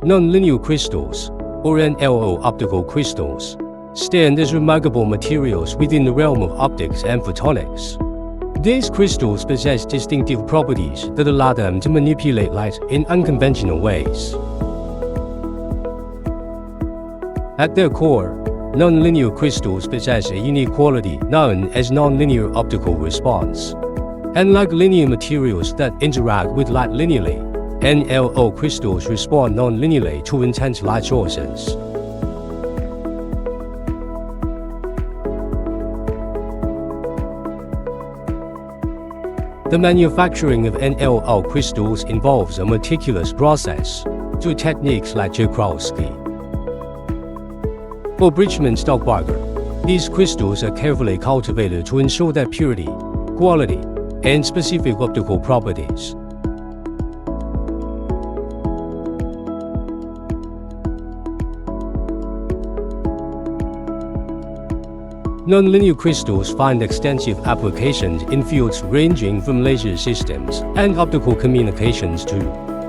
Non-linear crystals, or NLO optical crystals, stand as remarkable materials within the realm of optics and photonics. These crystals possess distinctive properties that allow them to manipulate light in unconventional ways. At their core, nonlinear crystals possess a unique quality known as nonlinear optical response. Unlike linear materials that interact with light linearly, NLO crystals respond non-linearly to intense light sources. The manufacturing of NLO crystals involves a meticulous process through techniques like Czochralski or Bridgman-Stockbarger. These crystals are carefully cultivated to ensure their purity, quality, and specific optical properties. Nonlinear crystals find extensive applications in fields ranging from laser systems and optical communications to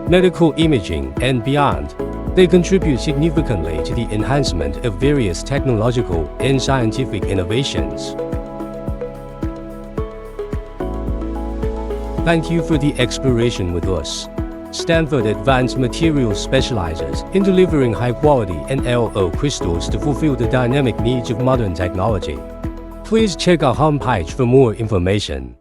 medical imaging and beyond. They contribute significantly to the enhancement of various technological and scientific innovations. Thank you for the exploration with us. Stanford Advanced Materials specializes in delivering high-quality NLO crystals to fulfill the dynamic needs of modern technology. Please check our homepage for more information.